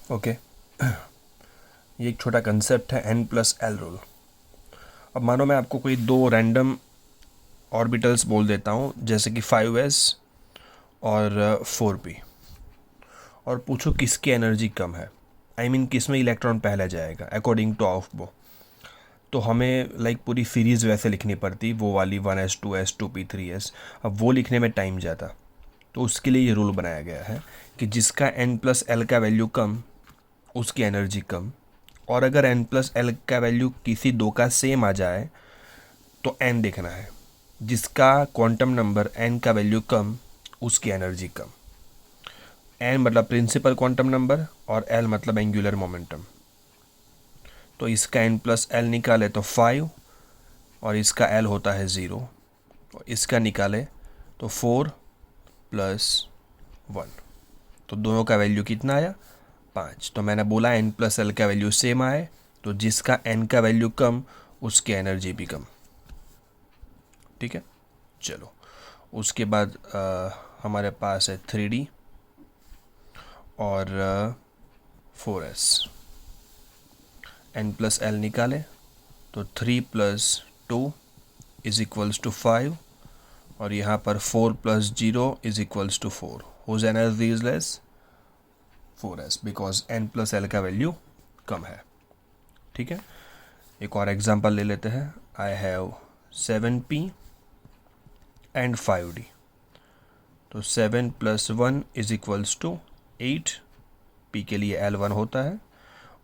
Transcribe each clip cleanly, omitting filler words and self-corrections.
Okay, ये एक छोटा कंसेप्ट है n+l रूल। अब मानो मैं आपको कोई दो रैंडम ऑर्बिटल्स बोल देता हूँ, जैसे कि 5s और 4p, और पूछो किसकी एनर्जी कम है, आई मीन किस में इलेक्ट्रॉन पहले जाएगा अकॉर्डिंग टू ऑफबो। तो हमें पूरी सीरीज़ वैसे लिखनी पड़ती, वो वाली 1s 2s 2p 3s। अब वो लिखने में टाइम ज़्यादा, तो उसके लिए ये रूल बनाया गया है कि जिसका n+l का वैल्यू कम उसकी एनर्जी कम, और अगर n+l का वैल्यू किसी दो का सेम आ जाए तो n देखना है, जिसका क्वांटम नंबर n का वैल्यू कम उसकी एनर्जी कम। n मतलब प्रिंसिपल क्वांटम नंबर और l मतलब एंगुलर मोमेंटम। तो इसका n+l निकाले तो 5, और इसका l होता है 0, और इसका निकाले तो 4+1। तो दोनों का वैल्यू कितना आया, 5। तो मैंने बोला n+l का वैल्यू सेम आए तो जिसका n का वैल्यू कम उसकी एनर्जी भी कम। ठीक है, चलो उसके बाद हमारे पास है 3D और 4s। n+l निकाले तो 3+2 = 5, और यहाँ पर 4+0 = 4। Whose energy is less, 4s, because n+l का वैल्यू कम है। ठीक है, एक और एग्जांपल ले लेते हैं। I have 7p and 5d। तो 7+1 = 8, p के लिए l1 होता है,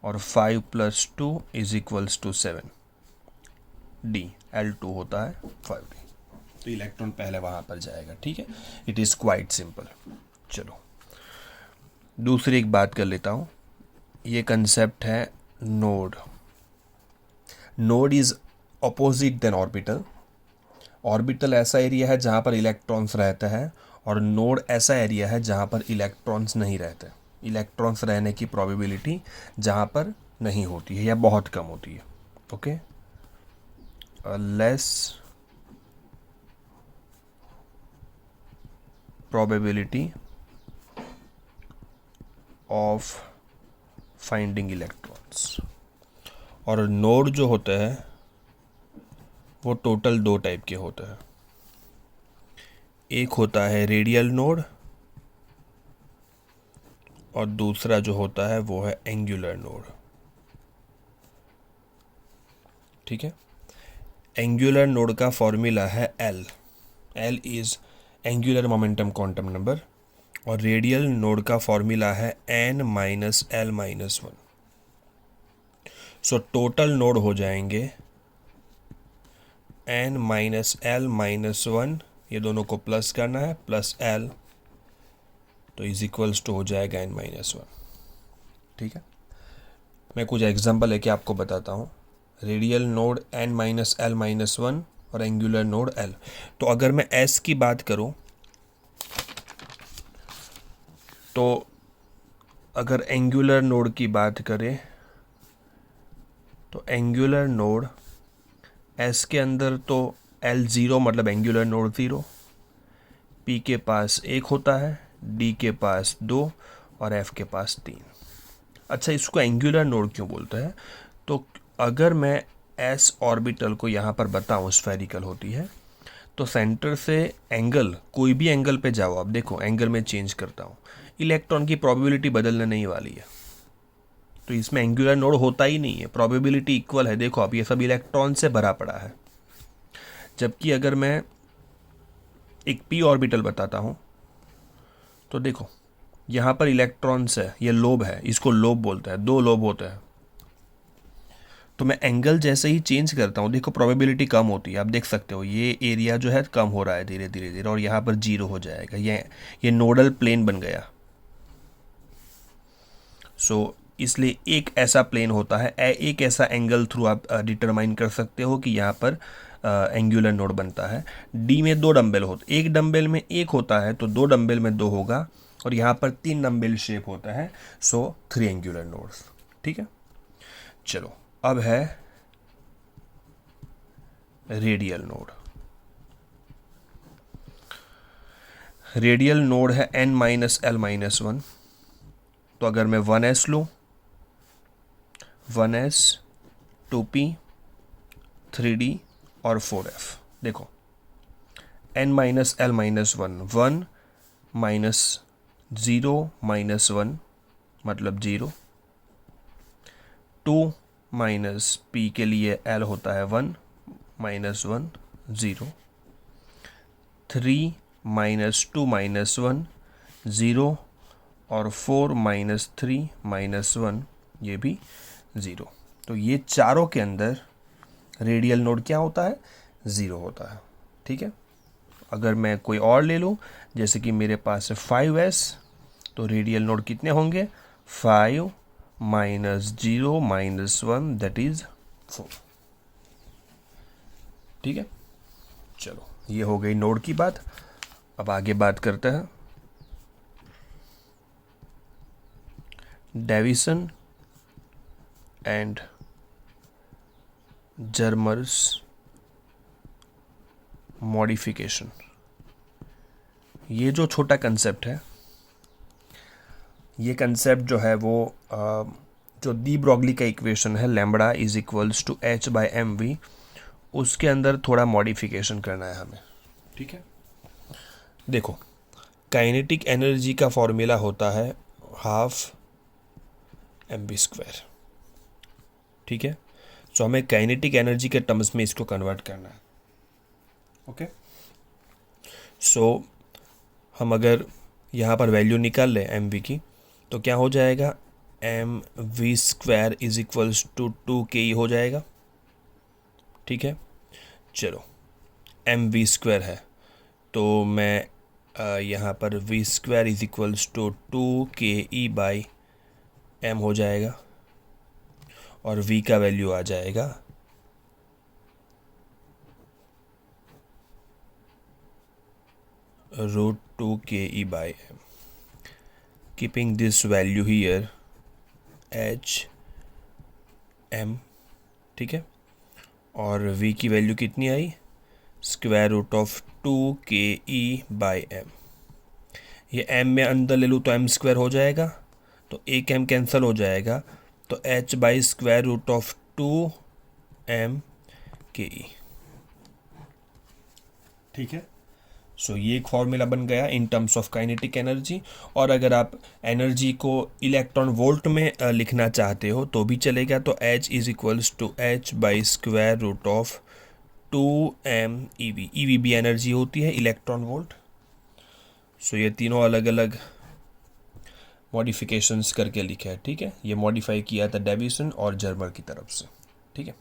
और 5+2 = 7, d l2 होता है 5d। तो इलेक्ट्रॉन पहले वहाँ पर जाएगा। ठीक है, इट इज़ क्वाइट सिंपल। चलो दूसरी एक बात कर लेता हूँ। ये कंसेप्ट है node. Node is opposite than orbital. Orbital ऐसा एरिया है जहाँ पर इलेक्ट्रॉन्स रहते हैं, और नोड ऐसा एरिया है जहाँ पर इलेक्ट्रॉन्स नहीं रहते। इलेक्ट्रॉन्स रहने की प्रोबेबिलिटी जहाँ पर नहीं होती है या बहुत कम होती है। Okay, less probability of finding electrons. और नोड जो होते हैं वो टोटल दो टाइप के होते हैं। एक होता है रेडियल नोड, और दूसरा जो होता है वो है एंगुलर नोड। ठीक है, एंगुलर नोड का फॉर्मूला है L. L is angular momentum quantum number, और रेडियल नोड का फॉर्मूला है n-l-1। सो टोटल नोड हो जाएंगे n-l-1, ये दोनों को प्लस करना है, प्लस l, तो इज इक्वल्स टू हो जाएगा n-1। ठीक है, मैं कुछ एग्जांपल लेके आपको बताता हूँ। रेडियल नोड n-l-1 और एंगुलर नोड l। तो अगर मैं s की बात करूँ, तो अगर एंगुलर नोड की बात करें तो एंगुलर नोड S के अंदर तो L0 मतलब एंगुलर नोड 0, P के पास 1 होता है, D के पास 2 और F के पास 3। अच्छा, इसको एंगुलर नोड क्यों बोलते हैं? तो अगर मैं S ऑर्बिटल को यहाँ पर बताऊँ स्फेरिकल होती है, तो सेंटर से एंगल, कोई भी एंगल पे जाओ आप, देखो एंगल में चेंज करता हूँ, इलेक्ट्रॉन की प्रोबेबिलिटी बदलने नहीं वाली है। तो इसमें एंगुलर नोड होता ही नहीं है, प्रोबेबिलिटी इक्वल है। देखो अब ये सब इलेक्ट्रॉन से भरा पड़ा है। जबकि अगर मैं एक पी ऑर्बिटल बताता हूँ, तो देखो यहाँ पर इलेक्ट्रॉन्स है, ये लोब है, इसको लोब बोलते हैं, 2 लोब होते हैं। तो मैं एंगल जैसे ही चेंज करता हूँ, देखो प्रोबेबिलिटी कम होती है। आप देख सकते हो ये एरिया जो है कम हो रहा है धीरे धीरे धीरे, और यहाँ पर 0 हो जाएगा। ये नोडल प्लेन बन गया। सो इसलिए एक ऐसा प्लेन होता है, एक ऐसा एंगल थ्रू आप डिटरमाइन कर सकते हो कि यहाँ पर एंगुलर नोड बनता है। डी में 2 डंबल होते, एक डंबल में 1 होता है तो 2 डंबल में 2 होगा, और यहाँ पर 3 डंबल शेप होता है, सो 3 एंगुलर नोड्स। ठीक है, चलो अब है रेडियल नोड। रेडियल नोड है n-l-1, तो अगर मैं 1s लूँ, 1s 2p 3d और 4f, देखो n minus L minus 1, 1 minus 0 minus 1 मतलब 0, 2 माइनस p के लिए l होता है 1 माइनस 1 0, 3 माइनस 2 माइनस 1 0 और 4 माइनस 3 माइनस 1 ये भी 0। तो ये चारों के अंदर रेडियल नोड क्या होता है? 0 होता है। ठीक है, अगर मैं कोई और ले लूँ, जैसे कि मेरे पास है 5s, तो रेडियल नोड कितने होंगे? 5 माइनस 0 माइनस 1 दैट इज 4। ठीक है, चलो ये हो गई नोड की बात। अब आगे बात करते हैं डेविसन एंड जर्मर्स मॉडिफिकेशन। ये जो छोटा कंसेप्ट है, ये कंसेप्ट जो है वो जो डी ब्रॉगली का इक्वेशन है lambda is equals to h by m v, उसके अंदर थोड़ा मॉडिफिकेशन करना है हमें। ठीक है, देखो काइनेटिक एनर्जी का फॉर्मूला होता है हाफ एम बी स्क्वायर। ठीक है, सो हमें काइनेटिक एनर्जी के टर्म्स में इसको कन्वर्ट करना है। ओके, सो हम अगर यहाँ पर वैल्यू निकाल लें एम वी की, तो क्या हो जाएगा? M v square is equals to 2ke हो जाएगा। ठीक है, चलो एम वी स्क्वायर है, तो मैं यहाँ पर v square is equals to 2ke by m हो जाएगा, और v का वैल्यू आ जाएगा √2ke by m. Keeping this value here h m. ठीक है, और v की वैल्यू कितनी आई? Square root of 2ke by m. ये m में अंदर ले लूँ तो m स्क्वायर हो जाएगा, तो एक m कैंसिल हो जाएगा, तो h by square root of 2m/ke। ठीक है, सो ये एक फॉर्मूला बन गया in terms of kinetic energy. और अगर आप एनर्जी को इलेक्ट्रॉन वोल्ट में लिखना चाहते हो तो भी चलेगा, तो h is equals to h by square root of 2m/eV। EV भी एनर्जी होती है, इलेक्ट्रॉन वोल्ट। सो ये तीनों अलग अलग मॉडिफिकेशंस करके लिखा है। ठीक है, ये मॉडिफाई किया था डेविसन और जर्मर की तरफ से। ठीक है।